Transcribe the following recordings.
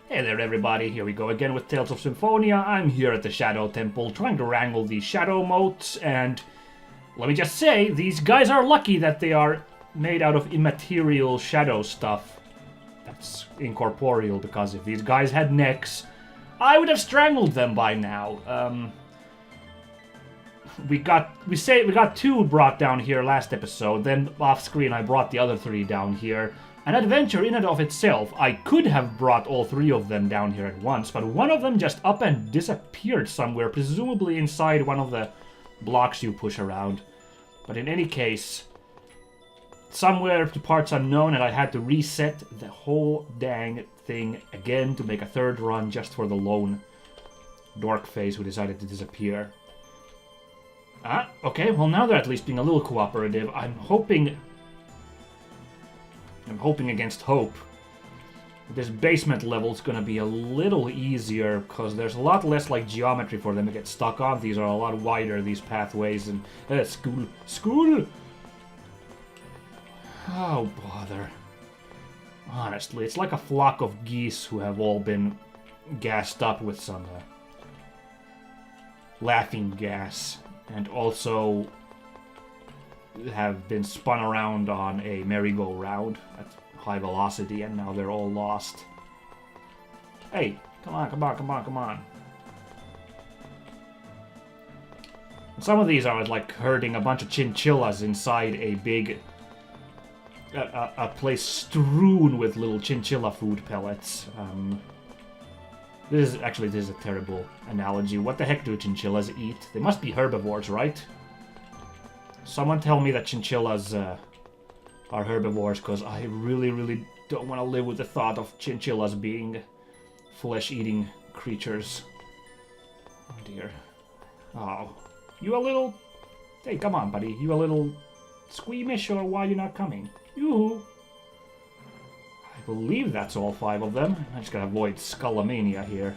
Hey there everybody, here we go again with Tales of Symphonia. I'm here at the Shadow Temple trying to wrangle these Shadow Motes, and let me just say, these guys are lucky that they are made out of immaterial shadow stuff that's incorporeal, because if these guys had necks, I would have strangled them by now. We got two brought down here last episode, then off screen I brought the other three down here. An adventure in and of itself. I could have brought all three of them down here at once, but one of them just up and disappeared somewhere, presumably inside one of the blocks you push around. But in any case, somewhere to parts unknown, and I had to reset the whole dang thing again to make a third run just for the lone dork face who decided to disappear. Okay, well now they're at least being a little cooperative. I'm hoping against hope. This basement level's gonna be a little easier because there's a lot less like geometry for them to get stuck on. These are a lot wider, these pathways, and school. Oh bother. Honestly, it's like a flock of geese who have all been gassed up with some laughing gas, and also have been spun around on a merry-go-round at high velocity, and now they're all lost. Hey, come on. Some of these are like herding a bunch of chinchillas inside a big a place strewn with little chinchilla food pellets. This is a terrible analogy. What the heck do chinchillas eat? They must be herbivores, right? Someone tell me that chinchillas are herbivores, because I really don't want to live with the thought of chinchillas being flesh-eating creatures. Oh dear. Oh. You a little... Hey, come on, buddy. You a little squeamish, or why are you not coming? Yoo-hoo. I believe that's all 5 of them. I just gotta avoid Skullomania here.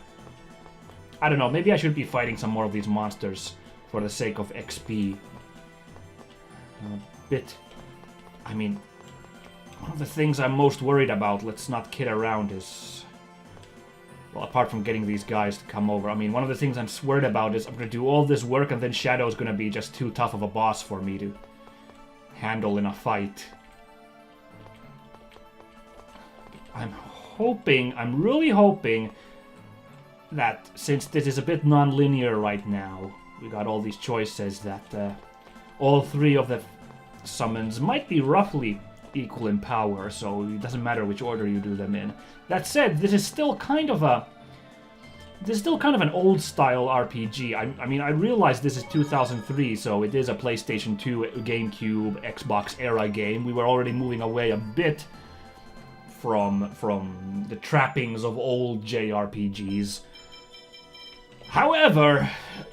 I don't know, maybe I should be fighting some more of these monsters for the sake of XP. I mean, one of the things I'm most worried about, let's not kid around, is... Well, apart from getting these guys to come over, I mean, one of the things I'm worried about is I'm gonna do all this work and then Shadow's gonna be just too tough of a boss for me to handle in a fight. I'm really hoping that since this is a bit non-linear right now, we got all these choices, that all 3 of the summons might be roughly equal in power, so it doesn't matter which order you do them in. That said, this is still kind of an old-style RPG. I mean, I realize this is 2003, so it is a PlayStation 2, GameCube, Xbox era game. We were already moving away a bit from the trappings of old JRPGs. However,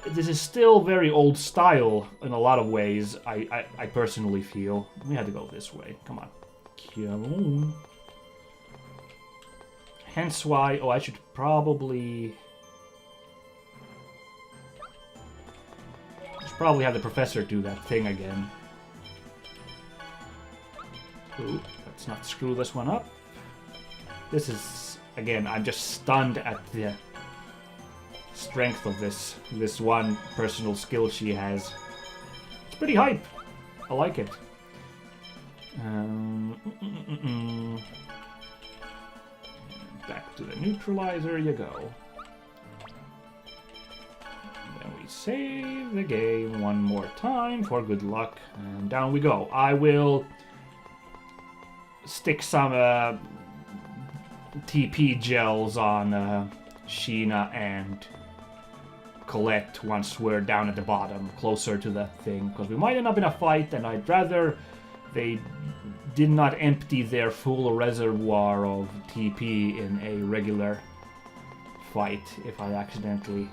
this is still very old style in a lot of ways, I personally feel. We had to go this way. Come on. Come on. Hence why... Oh, I should probably have the professor do that thing again. Ooh, let's not screw this one up. This is... Again, I'm just stunned at the strength of this one personal skill she has. It's pretty hype. I like it. Back to the neutralizer you go. Then we save the game one more time for good luck, and down we go. I will stick some TP gels on Sheena and Colette once we're down at the bottom, closer to the thing, because we might end up in a fight, and I'd rather they did not empty their full reservoir of TP in a regular fight if I accidentally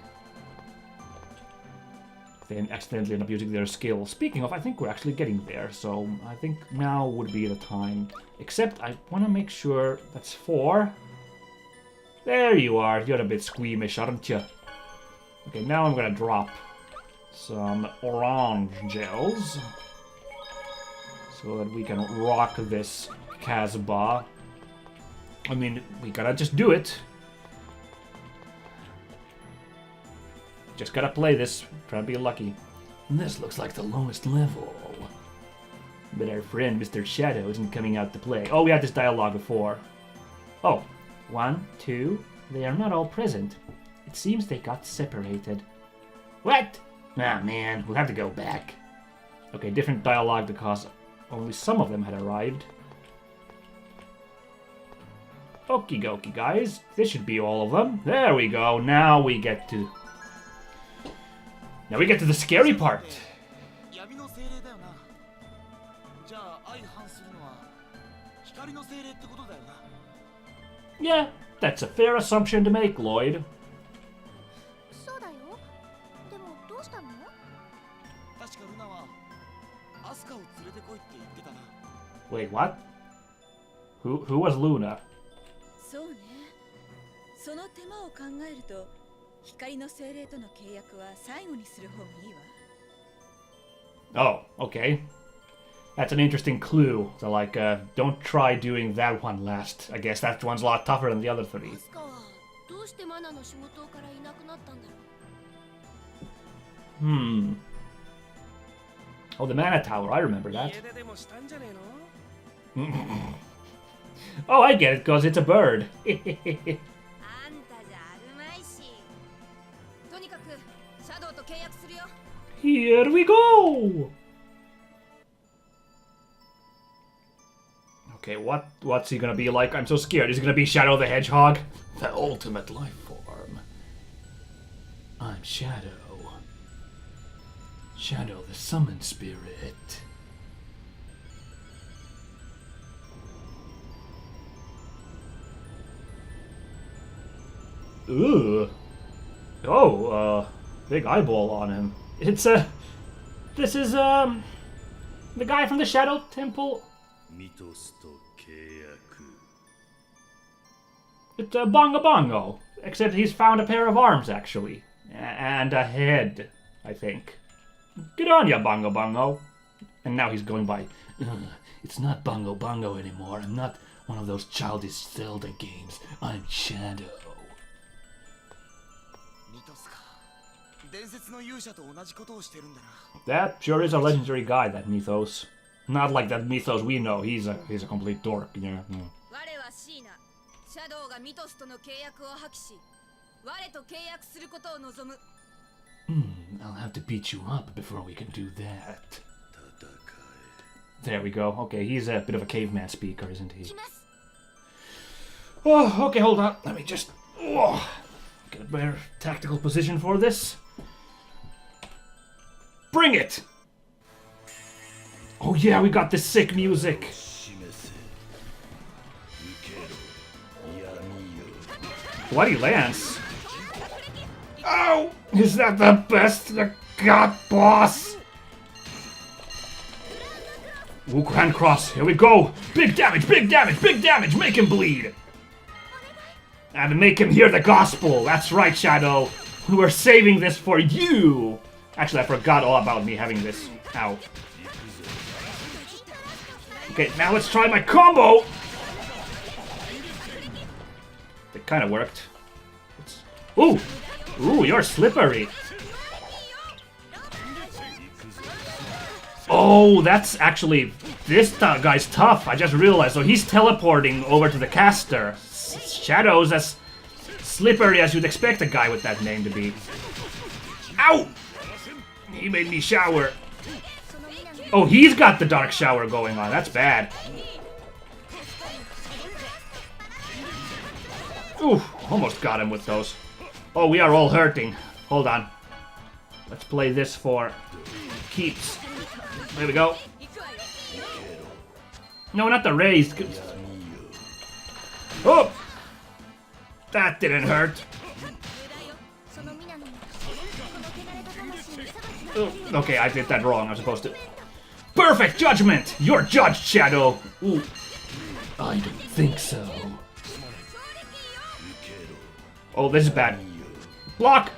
end up using their skill. Speaking of, I think we're actually getting there, so I think now would be the time. Except I want to make sure that's 4. There you are. You're a bit squeamish, aren't you? Okay, now I'm gonna drop some orange gels so that we can rock this Casbah. I mean, we gotta just do it. Just gotta play this. Try to be lucky. This looks like the lowest level. But our friend Mr. Shadow isn't coming out to play. Oh, we had this dialogue before. Oh, 1, 2. They are not all present. It seems they got separated. What? Ah, man, we'll have to go back. Okay, different dialogue because only some of them had arrived. Okie dokie, guys. This should be all of them. There we go. Now we get to the scary part. Yeah, that's a fair assumption to make, Lloyd. Wait, what? Who was Luna? Oh, okay. That's an interesting clue. So, like, don't try doing that one last. I guess that one's a lot tougher than the other 3. Oh, the Mana Tower. I remember that. Oh, I get it, because it's a bird. Here we go! Okay, what's he gonna be like? I'm so scared. Is he gonna be Shadow the Hedgehog? The ultimate life form. I'm Shadow. Shadow the summon spirit. Ooh. Oh, big eyeball on him. It's this is the guy from the Shadow Temple. It's Bongo Bongo, except he's found a pair of arms actually, and a head, I think. Good on ya, Bongo Bongo. And now he's going by. It's not Bongo Bongo anymore. I'm not one of those childish Zelda games. I'm Shadow. That sure is a legendary guy, that Mythos. Not like that Mythos we know. He's a complete dork. Yeah. I'll have to beat you up before we can do that. There we go. Okay, he's a bit of a caveman speaker, isn't he? Oh, okay, hold on. Let me just get a better tactical position for this. Bring it! Oh yeah, we got this sick music. Bloody Lance. Oh! Is that the best you got, boss? Ooh, Grand Cross. Here we go. Big damage, big damage, big damage. Make him bleed. And make him hear the gospel. That's right, Shadow. We were saving this for you. Actually, I forgot all about me having this. Ow. Okay, now let's try my combo. It kind of worked. Ooh! Ooh, you're slippery. Oh, that's actually... This guy's tough. I just realized. So he's teleporting over to the caster. Shadow's as slippery as you'd expect a guy with that name to be. Ow! He made me shower. Oh, he's got the dark shower going on. That's bad. Ooh, almost got him with those. Oh, we are all hurting. Hold on. Let's play this for keeps. There we go. No, not the raised. Oh! That didn't hurt. Oh, okay, I did that wrong. I was supposed to... Perfect judgment! You're judged, Shadow! Ooh. I don't think so. Oh, this is bad. Block!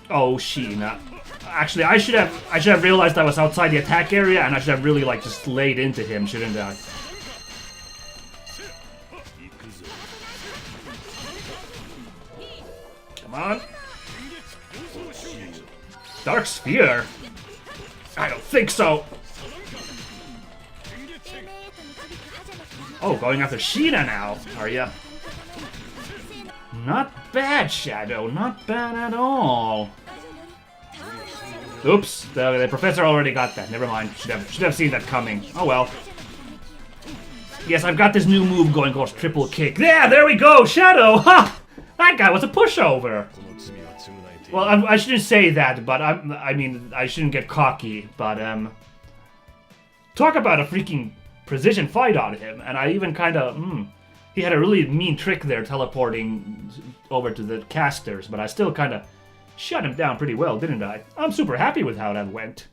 Oh, Sheena. Actually, I should have realized I was outside the attack area, and I should have really, like, just laid into him, shouldn't I? Come on. Dark Sphere? I don't think so. Oh, going after Sheena now, are ya? Not bad, Shadow. Not bad at all. Oops, the professor already got that. Never mind. Should have seen that coming. Oh well. Yes, I've got this new move going called triple kick. Yeah, there we go, Shadow. Ha! That guy was a pushover. Well, I shouldn't say that, but I mean, I shouldn't get cocky. But talk about a freaking precision fight on him, and I even kind of he had a really mean trick there, teleporting over to the casters. But I still kind of shut him down pretty well, didn't I? I'm super happy with how that went.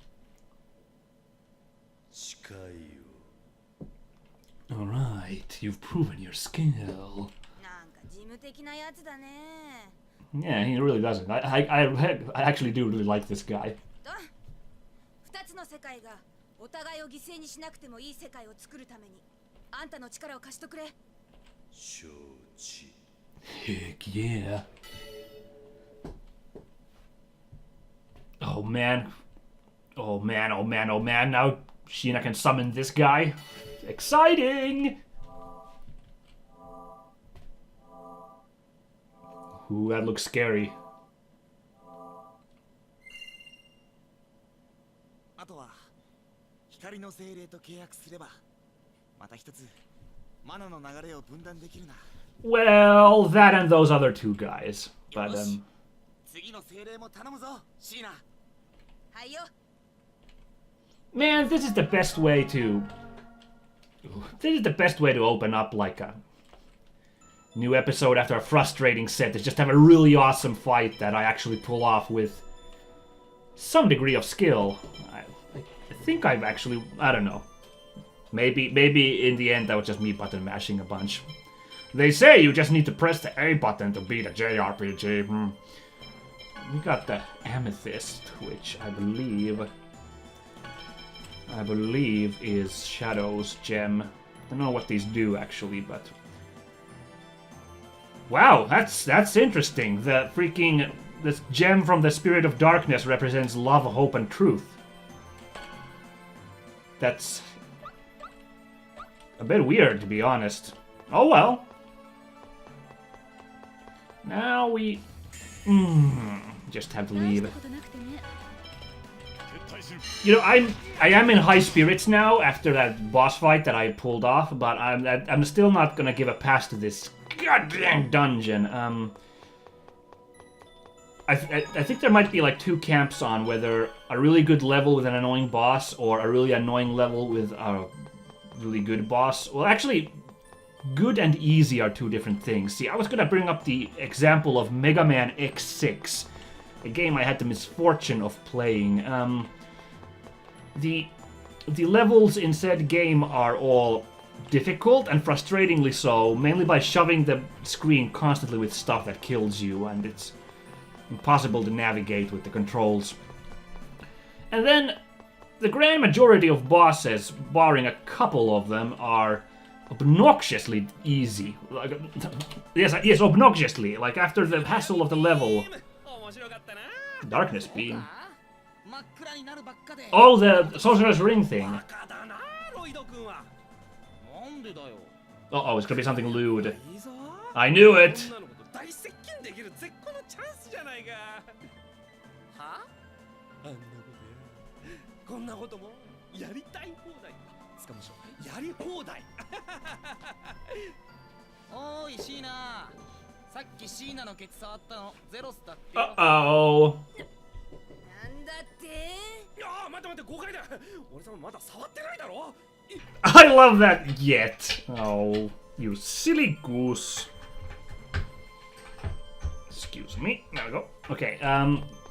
Alright, you've proven your skill. Yeah, he really doesn't. I actually do really like this guy. Heck yeah. Oh man. Oh man, oh man, oh man. Now Sheena can summon this guy. Exciting! Ooh, that looks scary. Well, that and those other two guys. But, man, this is the best way to... This is the best way to open up, like, a new episode after a frustrating set. Is just have a really awesome fight that I actually pull off with some degree of skill. I think I've actually... I don't know. Maybe in the end that was just me button mashing a bunch. They say you just need to press the A button to beat a JRPG. We got the Amethyst, which I believe is Shadow's gem. I don't know what these do actually, but wow, that's interesting. The freaking this gem from the Spirit of Darkness represents love, hope, and truth. That's a bit weird, to be honest. Oh well. Now we just have to leave. You know, I am in high spirits now after that boss fight that I pulled off, but I'm still not gonna give a pass to this goddamn dungeon. I think there might be like two camps on whether a really good level with an annoying boss or a really annoying level with a really good boss. Well, actually, good and easy are two different things. See, I was gonna bring up the example of Mega Man X6, a game I had the misfortune of playing. The levels in said game are all difficult and frustratingly so, mainly by shoving the screen constantly with stuff that kills you, and it's impossible to navigate with the controls. And then the grand majority of bosses, barring a couple of them, are obnoxiously easy. Like, yes, obnoxiously. Like after the hassle of the level. Darkness Beam. Oh, the Sorcerer's Ring thing. Uh-oh, it's gonna be something lewd. I knew it! Uh-oh. I love that yet. Oh, you silly goose. Excuse me. There we go. Okay,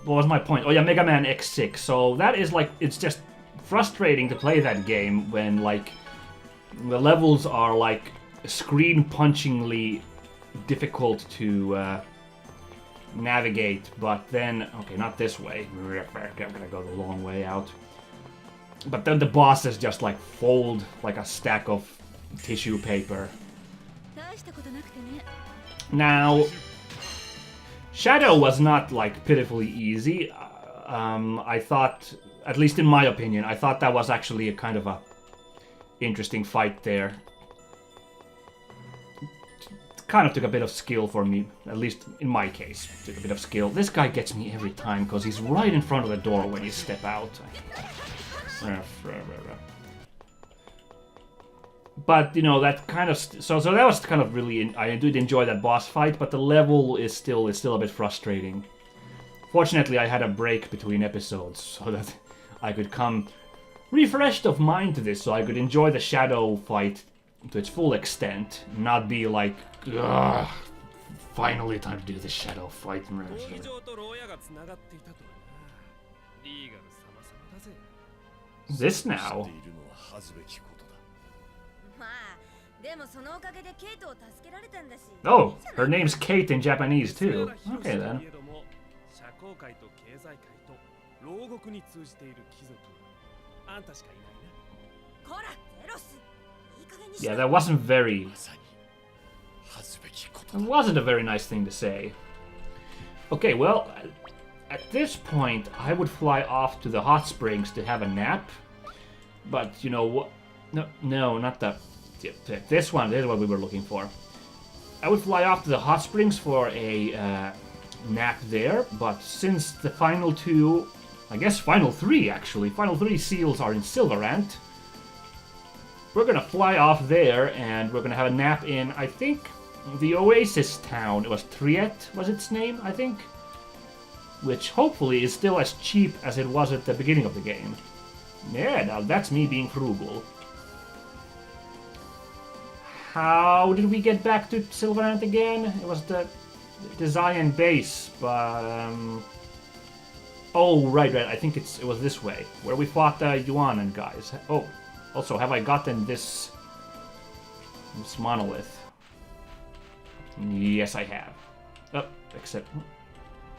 what was my point? Oh yeah, Mega Man X6. So that is like, it's just frustrating to play that game when like the levels are like screen-punchingly difficult to navigate, but then, okay, not this way. I'm gonna go the long way out. But then the bosses just like fold like a stack of tissue paper. Now, Shadow was not like pitifully easy. I thought, at least in my opinion, I thought that was actually a kind of a interesting fight there. It kind of took a bit of skill for me, at least in my case. Took a bit of skill. This guy gets me every time because he's right in front of the door when you step out. But, you know, that kind of... So that was kind of really... I did enjoy that boss fight, but the level is still a bit frustrating. Fortunately, I had a break between episodes, so that I could come refreshed of mind to this, so I could enjoy the shadow fight to its full extent, not be like, ugh, finally time to do the shadow fight. This now? Oh, her name's Kate in Japanese too. Okay then. Yeah, that wasn't very... It wasn't a very nice thing to say. Okay, well, at this point, I would fly off to the hot springs to have a nap. But, you know what? No, not the... This one is what we were looking for. I would fly off to the hot springs for a nap there, but since the final two... I guess final three, actually. Final three seals are in Sylvarant. We're gonna fly off there, and we're gonna have a nap in, I think, the Oasis town. It was Triet, was its name, I think? Which hopefully is still as cheap as it was at the beginning of the game. Yeah, now that's me being frugal. How did we get back to Sylvarant again? It was the Zion base, but... Oh, right, I think it was this way, where we fought the Yuanan guys. Oh, also, have I gotten this monolith? Yes, I have. Oh, except...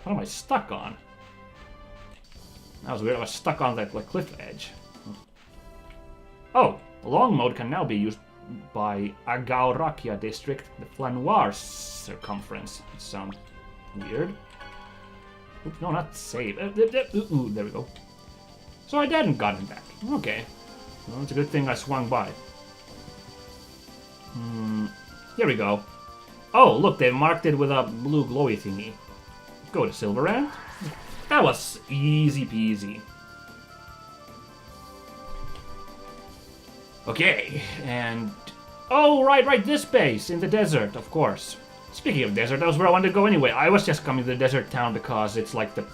What am I stuck on? That was weird, I was stuck on that like, cliff edge. Oh, long mode can now be used by Agaurakia district, the Flanoir circumference. It sounds weird. Oops, no, not save. Ooh, there we go. So I hadn't gotten back. Okay. Well, it's a good thing I swung by. Here we go. Oh, look, they marked it with a blue glowy thingy. Go to Sylvarant. That was easy peasy. Okay, and... Oh, right, this base in the desert, of course. Speaking of desert, that was where I wanted to go anyway. I was just coming to the desert town because it's like the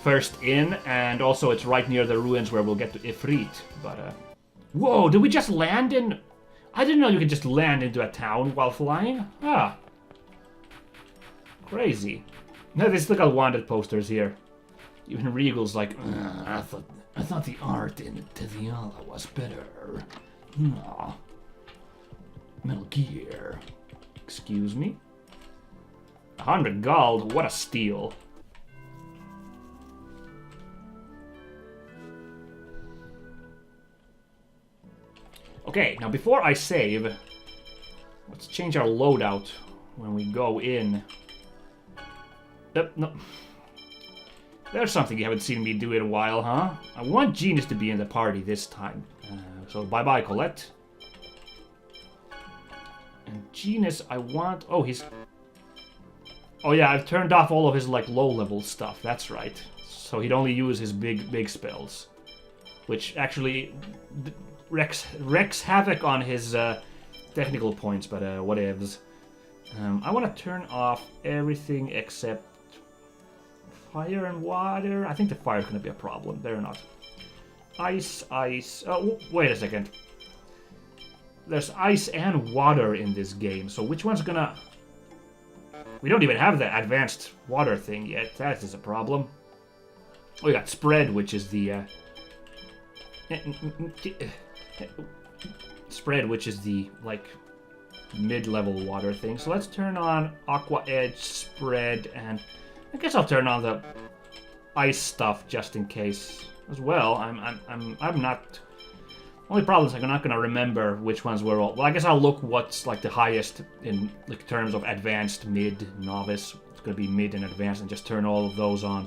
first in, and also it's right near the ruins where we'll get to Ifrit. But, whoa, did we just land in... I didn't know you could just land into a town while flying. Ah. Crazy. Now, let's look at wanted posters here. Even Regal's like, I thought the art in Teviala was better. Aw. Metal Gear. Excuse me? 100 gold, what a steal. Okay, now before I save, let's change our loadout when we go in. No. There's something you haven't seen me do in a while, huh? I want Genius to be in the party this time. So bye-bye, Colette. And Genius, I want... Oh, he's... Oh yeah, I've turned off all of his, like, low-level stuff. That's right. So he'd only use his big spells. Which actually wreaks havoc on his technical points, but whatevs. I want to turn off everything except... Fire and water. I think the fire's gonna be a problem. They're not. Ice. Oh, wait a second. There's ice and water in this game, so which one's gonna... We don't even have the advanced water thing yet. That is a problem. We got spread, which is the... Spread, which is the, like, mid-level water thing. So let's turn on Aqua Edge, Spread, and... I guess I'll turn on the ice stuff just in case as well. I'm not... Only problem is I'm not gonna remember which ones were all... Well, I guess I'll look what's like the highest in like terms of advanced, mid, novice. It's gonna be mid and advanced, and just turn all of those on.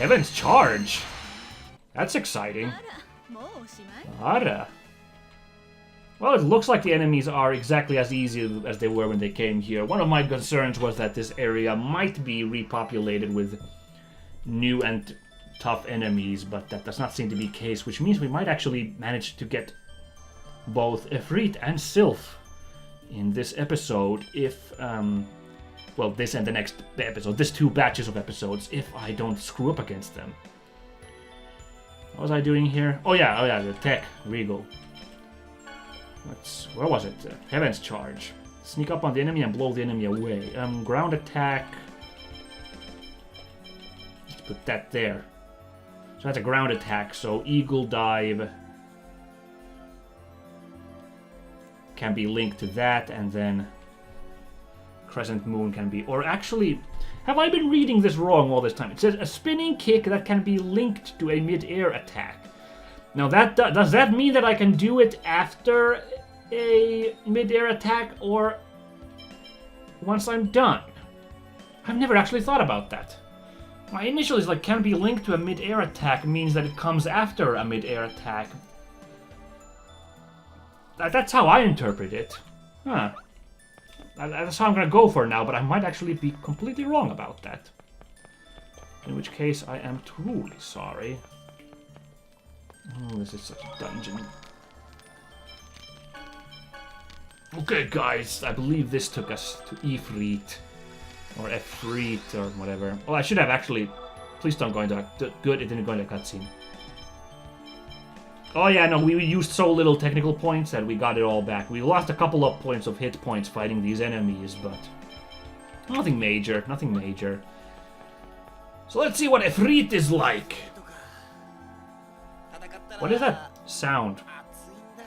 Heaven's Charge! That's exciting. Ara. Well, it looks like the enemies are exactly as easy as they were when they came here. One of my concerns was that this area might be repopulated with new and tough enemies, but that does not seem to be the case, which means we might actually manage to get both Efreet and Sylph in this episode if, well, this and the next episode, this 2 batches of episodes, if I don't screw up against them. What was I doing here? Oh yeah, the tech, Regal. Where was it? Heaven's Charge. Sneak up on the enemy and blow the enemy away. Ground attack. Let's put that there. So that's a ground attack, so Eagle Dive can be linked to that, and then Crescent Moon can be... Or actually, have I been reading this wrong all this time? It says a spinning kick that can be linked to a mid-air attack. Now, does that mean that I can do it after a mid-air attack or once I'm done? I've never actually thought about that. My initial is like, can be linked to a mid-air attack means that it comes after a mid-air attack. That's how I interpret it. Huh. That's how I'm gonna go for now, but I might actually be completely wrong about that. In which case, I am truly sorry. Oh, this is such a dungeon. Okay, guys, I believe this took us to Efreet. Or Efreet, or whatever. Well, I should have actually... Please don't go into a... Good, it didn't go into a cutscene. Oh yeah, no, we used so little technical points that we got it all back. We lost a couple of points of hit points fighting these enemies, but... Nothing major, nothing major. So let's see what Efreet is like. What is that sound?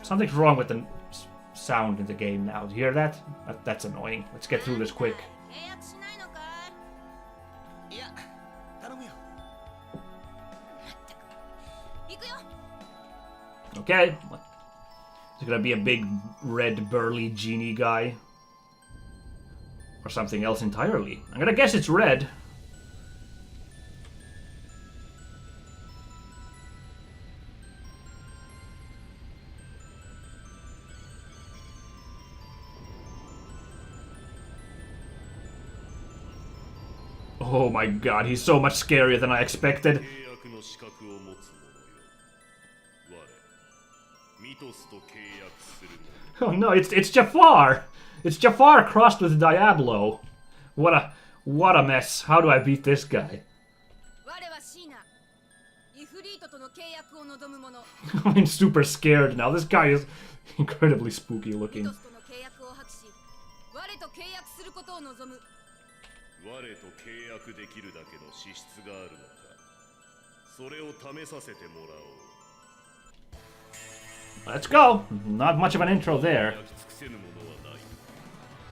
Something's wrong with the sound in the game now. Do you hear that? That's annoying. Let's get through this quick. Okay. Is it gonna be a big red burly genie guy? Or something else entirely? I'm gonna guess it's red. Oh my god, he's so much scarier than I expected. Oh no, it's Jafar! It's Jafar crossed with Diablo. What a mess. How do I beat this guy? I'm super scared now. This guy is incredibly spooky looking. Let's go! Not much of an intro there.